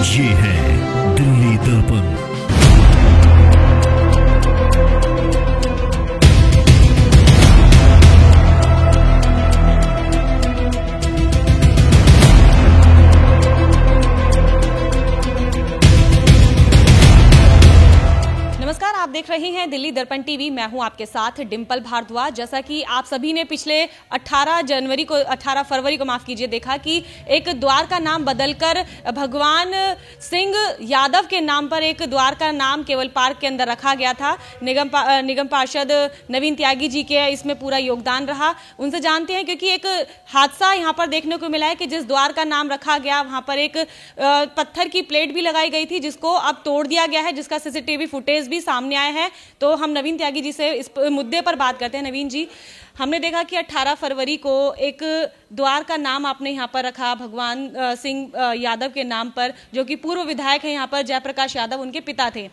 ये है दिल्ली दर्पण। नमस्कार, आप देख रहे हैं दिल्ली दर्पण टीवी। मैं हूं आपके साथ डिंपल भारद्वाज। जैसा कि आप सभी ने पिछले 18 फरवरी को माफ कीजिए देखा कि एक द्वार का नाम बदलकर भगवान सिंह यादव के नाम पर एक द्वार का नाम केवल पार्क के अंदर रखा गया था। निगम पार्षद नवीन त्यागी जी के इसमें पूरा योगदान रहा। उनसे जानते हैं, क्योंकि एक हादसा यहाँ पर देखने को मिला है कि जिस द्वार का नाम रखा गया वहां पर एक पत्थर की प्लेट भी लगाई गई थी, जिसको अब तोड़ दिया गया है, जिसका सीसीटीवी फुटेज भी सामने आया है। तो हम नवीन त्यागी जी से इस मुद्दे पर बात करते हैं। नवीन जी, हमने देखा कि 18 फरवरी को एक द्वार का नाम आपने यहाँ पर रखा भगवान सिंह यादव के नाम पर, जो कि पूर्व विधायक हैं यहाँ पर, जयप्रकाश यादव उनके पिता थे।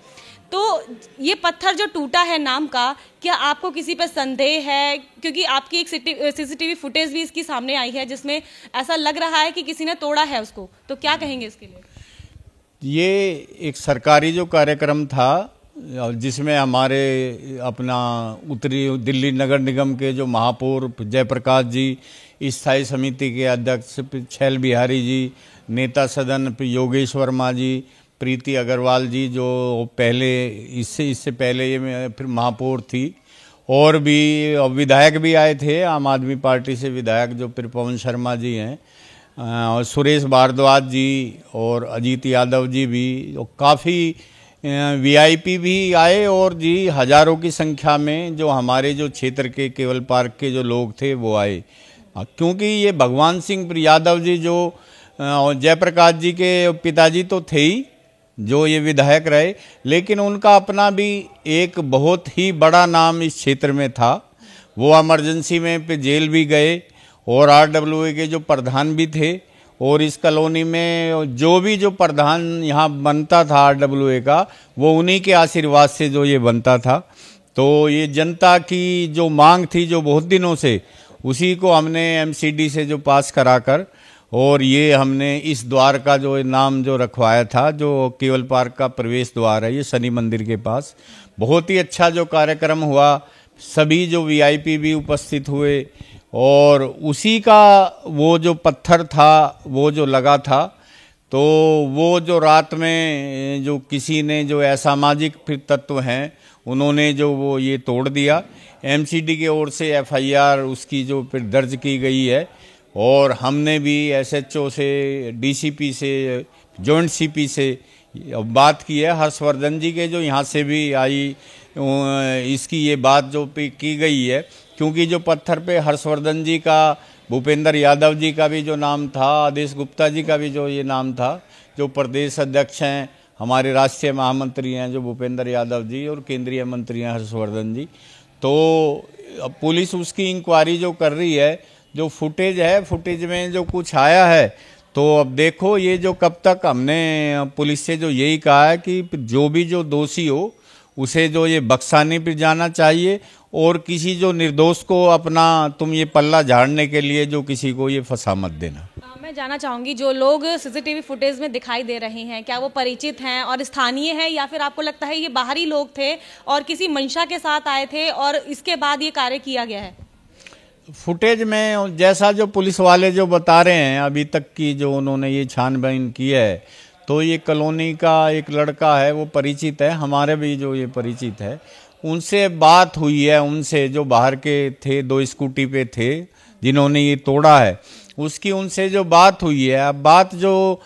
तो ये पत्थर जो टूटा है नाम का, क्या आपको किसी पर संदेह है? क्योंकि आपकी एक सीसीटीवी फुटेज भी इसकी सामने आई है जिसमें ऐसा लग रहा है कि किसी ने तोड़ा है उसको। तो क्या कहेंगे इसके लिए? ये एक सरकारी जो कार्यक्रम था जिसमें हमारे अपना उत्तरी दिल्ली नगर निगम के जो महापौर जयप्रकाश जी, स्थायी समिति के अध्यक्ष छैल बिहारी जी, नेता सदन योगेश वर्मा जी, प्रीति अग्रवाल जी जो पहले इससे पहले ये फिर महापौर थी, और भी विधायक भी आए थे आम आदमी पार्टी से विधायक जो फिर पवन शर्मा जी हैं, और सुरेश भारद्वाज जी और अजीत यादव जी भी, काफ़ी वीआईपी भी आए, और जी हजारों की संख्या में जो हमारे जो क्षेत्र के केवल पार्क के जो लोग थे वो आए। क्योंकि ये भगवान सिंह यादव जी जो जयप्रकाश जी के पिताजी तो थे ही, जो ये विधायक रहे, लेकिन उनका अपना भी एक बहुत ही बड़ा नाम इस क्षेत्र में था। वो इमरजेंसी में पे जेल भी गए, और आरडब्ल्यूए के जो प्रधान भी थे, और इस कॉलोनी में जो प्रधान यहाँ बनता था आरडब्ल्यूए का, वो उन्हीं के आशीर्वाद से जो ये बनता था। तो ये जनता की जो मांग थी जो बहुत दिनों से, उसी को हमने एमसीडी से जो पास कराकर, और ये हमने इस द्वार का जो नाम जो रखवाया था, जो केवल पार्क का प्रवेश द्वार है, ये शनि मंदिर के पास। बहुत ही अच्छा जो कार्यक्रम हुआ, सभी जो वीआईपी भी उपस्थित हुए, और उसी का वो जो पत्थर था वो जो लगा था, तो वो जो रात में जो किसी ने जो असामाजिक फिर तत्व हैं उन्होंने जो वो ये तोड़ दिया। एमसीडी की ओर से एफआईआर उसकी जो फिर दर्ज की गई है, और हमने भी एसएचओ से, डीसीपी से, जॉइंट सीपी से बात की है। हर्षवर्धन जी के जो यहाँ से भी आई, इसकी ये बात जो की गई है, क्योंकि जो पत्थर पे हर्षवर्धन जी का, भूपेंद्र यादव जी का भी जो नाम था, आदेश गुप्ता जी का भी जो ये नाम था, जो प्रदेश अध्यक्ष हैं, हमारे राष्ट्रीय महामंत्री हैं जो भूपेंद्र यादव जी, और केंद्रीय मंत्री हैं हर्षवर्धन जी। तो पुलिस उसकी इंक्वायरी जो कर रही है, जो फुटेज है, फुटेज में जो कुछ आया है, तो अब देखो ये जो कब तक, हमने पुलिस से जो यही कहा है कि जो भी जो दोषी हो उसे जो ये बख्शाने पे जाना चाहिए, और किसी जो निर्दोष को अपना तुम ये पल्ला झाड़ने के लिए जो किसी को ये फंसा मत देना। मैं जानना चाहूंगी, जो लोग सीसीटीवी फुटेज में दिखाई दे रहे हैं, क्या वो परिचित हैं और स्थानीय हैं, या फिर आपको लगता है ये बाहरी लोग थे और किसी मंशा के साथ आए थे और इसके बाद ये कार्य किया गया है? फुटेज में जैसा जो पुलिस वाले जो बता रहे हैं, अभी तक की जो उन्होंने ये छानबीन की है, तो ये कॉलोनी का एक लड़का है, वो परिचित है, हमारे भी जो ये परिचित है, उनसे बात हुई है, उनसे जो बाहर के थे, 2 स्कूटी पे थे जिन्होंने ये तोड़ा है, उसकी उनसे जो बात हुई है। अब बात जो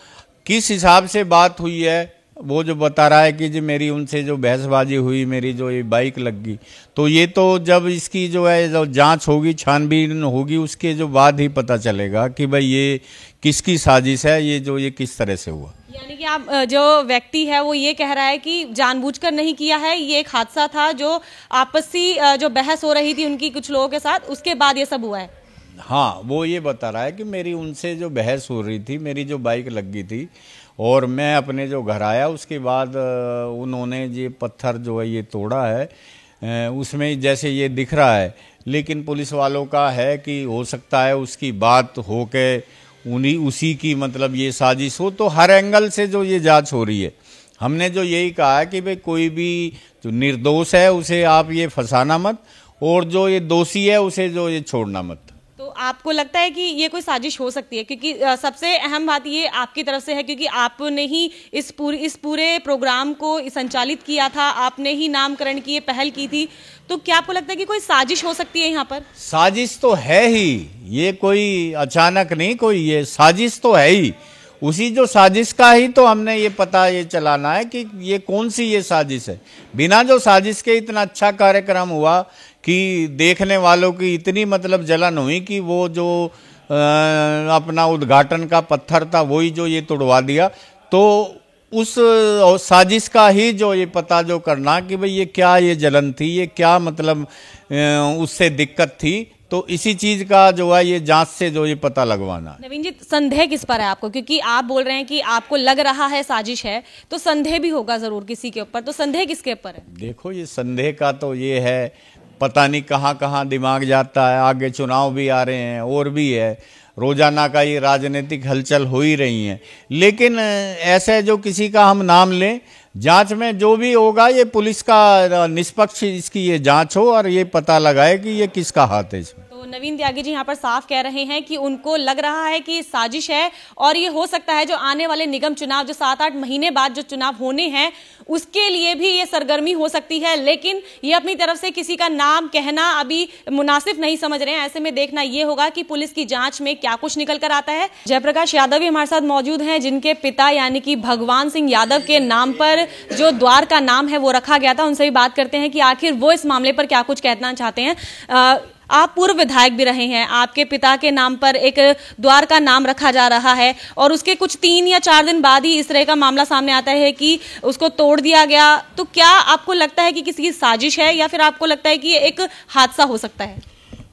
किस हिसाब से बात हुई है, वो जो बता रहा है कि जी मेरी उनसे जो बहसबाजी हुई, मेरी जो ये बाइक लग गई, तो ये तो जब इसकी जो है जो जांच होगी, छानबीन होगी, उसके जो बाद ही पता चलेगा कि भाई ये किसकी साजिश है, ये किस तरह से हुआ। यानी कि आप जो व्यक्ति है वो ये कह रहा है कि जानबूझकर नहीं किया है, ये एक हादसा था जो आपसी जो बहस हो रही थी उनकी कुछ लोगों के साथ, उसके बाद ये सब हुआ है। हाँ, वो ये बता रहा है कि मेरी उनसे जो बहस हो रही थी, मेरी जो बाइक लग गई थी, और मैं अपने जो घर आया उसके बाद उन्होंने ये पत्थर जो है ये तोड़ा है। उसमें जैसे ये दिख रहा है, लेकिन पुलिस वालों का है कि हो सकता है उसकी बात हो के उन्हीं उसी की मतलब ये साजिश हो, तो हर एंगल से जो ये जांच हो रही है, हमने जो यही कहा है कि भाई कोई भी जो निर्दोष है उसे आप ये फंसाना मत, और जो ये दोषी है उसे जो ये छोड़ना मत। तो आपको लगता है कि ये कोई साजिश हो सकती है? क्योंकि सबसे अहम बात ये आपकी तरफ से है, क्योंकि आपने ही इस पूरे प्रोग्राम को संचालित किया था, आपने ही नामकरण की ये पहल की थी, तो क्या आपको लगता है कि कोई साजिश हो सकती है यहाँ पर? साजिश तो है ही, ये कोई अचानक नहीं, कोई ये साजिश तो है ही। उसी जो साजिश का ही तो हमने ये पता ये चलाना है कि ये कौन सी ये साजिश है। बिना जो साजिश के इतना अच्छा कार्यक्रम हुआ कि देखने वालों की इतनी मतलब जलन हुई कि वो जो अपना उद्घाटन का पत्थर था वही जो ये तोड़वा दिया। तो उस साजिश का ही जो ये पता जो करना कि भाई ये क्या ये जलन थी, ये क्या मतलब उससे दिक्कत थी, तो इसी चीज का जो है ये जांच से जो ये पता लगवाना। नवीन जी, संदेह किस पर है आपको? क्योंकि आप बोल रहे हैं कि आपको लग रहा है साजिश है, तो संदेह भी होगा जरूर किसी के ऊपर, तो संदेह किसके ऊपर है? देखो, ये संदेह का तो ये है, पता नहीं कहाँ कहाँ दिमाग जाता है। आगे चुनाव भी आ रहे हैं और भी है, रोजाना का ये राजनीतिक हलचल हो ही रही है। लेकिन ऐसे जो किसी का हम नाम लें, जांच में जो भी होगा ये पुलिस का निष्पक्ष इसकी ये जांच हो और ये पता लगाए कि ये किसका हाथ है इसमें। तो नवीन त्यागी जी यहाँ पर साफ कह रहे हैं कि उनको लग रहा है कि साजिश है, और ये हो सकता है जो आने वाले निगम चुनाव, जो 7-8 महीने बाद जो चुनाव होने हैं, उसके लिए भी ये सरगर्मी हो सकती है। लेकिन ये अपनी तरफ से किसी का नाम कहना अभी मुनासिब नहीं समझ रहे हैं। ऐसे में देखना ये होगा कि पुलिस की जांच में क्या कुछ निकल कर आता है। जयप्रकाश यादव भी हमारे साथ मौजूद हैं, जिनके पिता यानी कि भगवान सिंह यादव के नाम पर जो द्वार का नाम है वो रखा गया था। उनसे भी बात करते हैं कि आखिर वो इस मामले पर क्या कुछ कहना चाहते हैं। आप पूर्व विधायक भी रहे हैं, आपके पिता के नाम पर एक द्वार का नाम रखा जा रहा है, और उसके कुछ 3 या 4 दिन बाद ही इस तरह का मामला सामने आता है कि उसको तोड़ दिया गया। तो क्या आपको लगता है कि किसी की साजिश है, या फिर आपको लगता है कि ये एक हादसा हो सकता है?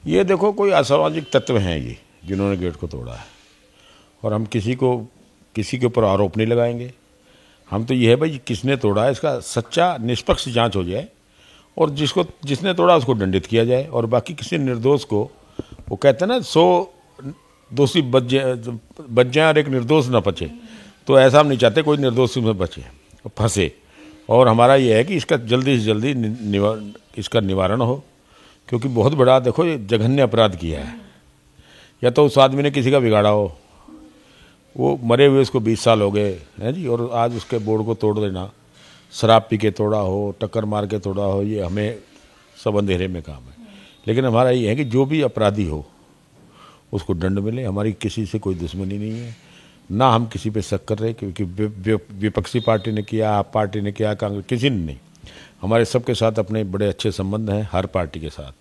ये देखो, कोई असामाजिक तत्व हैं ये जिन्होंने गेट को तोड़ा है, और हम किसी के ऊपर आरोप नहीं लगाएंगे। हम तो ये है भाई, किसने तोड़ा है इसका सच्चा निष्पक्ष जांच हो जाए, और जिसने तोड़ा उसको दंडित किया जाए, और बाकी किसी निर्दोष को, वो कहते हैं ना 100 दोषी बच जाए और एक निर्दोष ना बचे, तो ऐसा हम नहीं चाहते कोई निर्दोष में बचे फंसे। और हमारा ये है कि इसका जल्दी से जल्दी इसका निवारण हो, क्योंकि बहुत बड़ा देखो ये जघन्य अपराध किया है। या तो उस आदमी ने किसी का बिगाड़ा हो, वो मरे हुए उसको 20 साल हो गए हैं जी, और आज उसके बोर्ड को तोड़ देना, शराब पी के तोड़ा हो, टक्कर मार के तोड़ा हो, ये हमें सब अंधेरे में काम है। लेकिन हमारा ये है कि जो भी अपराधी हो उसको दंड मिले। हमारी किसी से कोई दुश्मनी नहीं है, ना हम किसी पे शक कर रहे, क्योंकि विपक्षी पार्टी ने किया, आप पार्टी ने किया, कांग्रेस, किसी ने नहीं। हमारे सबके साथ अपने बड़े अच्छे संबंध हैं, हर पार्टी के साथ।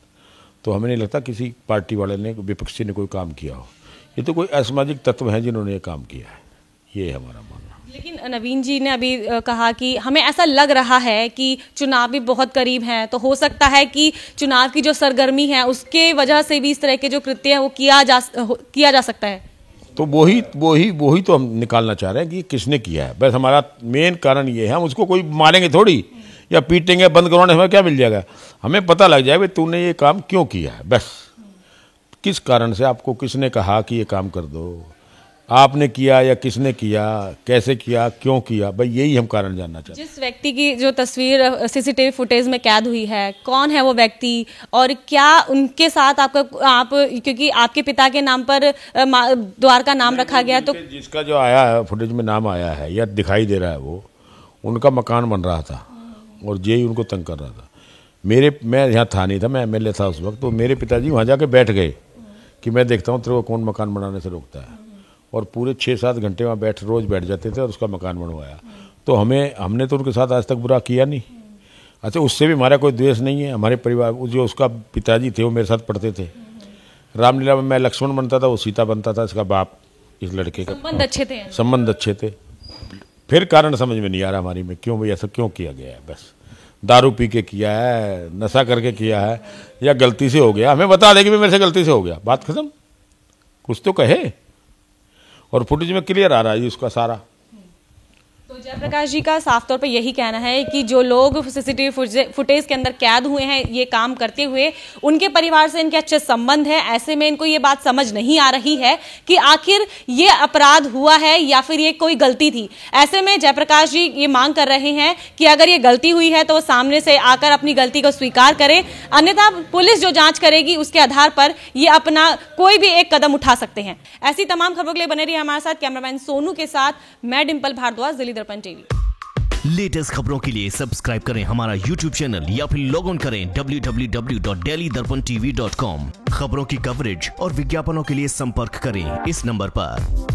तो हमें नहीं लगता किसी पार्टी वाले ने, विपक्षी ने कोई काम किया हो। ये तो कोई असामाजिक तत्व हैं जिन्होंने ये काम किया है, ये है हमारा मानना। लेकिन नवीन जी ने अभी कहा कि हमें ऐसा लग रहा है कि चुनाव भी बहुत करीब हैं, तो हो सकता है कि चुनाव की जो सरगर्मी है उसके वजह से भी इस तरह के जो कृत्य है वो किया जा सकता है। तो वही तो हम निकालना चाह रहे हैं कि किसने किया है। बस हमारा मेन कारण ये है, हम उसको कोई मारेंगे थोड़ी या पीटेंगे, बंद करवाने हमें क्या मिल जाएगा। हमें पता लग जाए भाई तूने ये काम क्यों किया है, बस किस कारण से, आपको किसने कहा कि ये काम कर दो, आपने किया या किसने किया, कैसे किया, क्यों किया, भाई यही हम कारण जानना चाहते हैं। जिस व्यक्ति की जो तस्वीर सीसीटीवी फुटेज में कैद हुई है, कौन है वो व्यक्ति, और क्या उनके साथ आप क्योंकि आपके पिता के नाम पर द्वार का नाम रखा गया, तो जिसका जो आया है फुटेज में नाम आया है या दिखाई दे रहा है, वो उनका मकान बन रहा था और जेई उनको तंग कर रहा था। मैं यहाँ था नहीं था, मैं एमएलए था उस वक्त, तो मेरे पिताजी वहाँ जाके बैठ गए कि मैं देखता हूँ तेरे को कौन मकान बनाने से रोकता है, और पूरे 6-7 घंटे वहाँ रोज बैठ जाते थे और उसका मकान बनवाया। तो हमने तो उनके साथ आज तक बुरा किया नहीं। अच्छा, उससे भी हमारा कोई द्वेष नहीं है। हमारे परिवार, जो उसका पिताजी थे वो मेरे साथ पढ़ते थे, रामलीला में मैं लक्ष्मण बनता था, वो सीता बनता था, इसका बाप इस लड़के का। संबंध अच्छे थे। फिर कारण समझ में नहीं आ रहा हमारी में, क्यों भाई ऐसा क्यों किया गया है। बस दारू पी के किया है, नशा करके किया है, या गलती से हो गया, हमें बता दें कि मेरे से गलती से हो गया, बात खत्म, कुछ तो कहे। और फुटेज में क्लियर आ रहा है उसका सारा। तो जयप्रकाश जी का साफ तौर पे यही कहना है कि जो लोग सीसीटीवी फुटेज के अंदर कैद हुए हैं ये काम करते हुए, उनके परिवार से इनके अच्छे संबंध है। ऐसे में इनको ये बात समझ नहीं आ रही है कि आखिर ये अपराध हुआ है या फिर ये कोई गलती थी। ऐसे में जयप्रकाश जी ये मांग कर रहे हैं कि अगर ये गलती हुई है तो वो सामने से आकर अपनी गलती को स्वीकार करें, अन्यथा पुलिस जो जांच करेगी उसके आधार पर ये अपना कोई भी एक कदम उठा सकते हैं। ऐसी तमाम खबरों के लिए बने रहिए हमारे साथ। कैमरामैन सोनू के साथ मैं डिंपल भारद्वाज, दिल्ली दर्पण टीवी। लेटेस्ट खबरों के लिए सब्सक्राइब करें हमारा YouTube चैनल या फिर लॉग ऑन करें www.delhidarpantv.com। खबरों की कवरेज और विज्ञापनों के लिए संपर्क करें इस नंबर पर।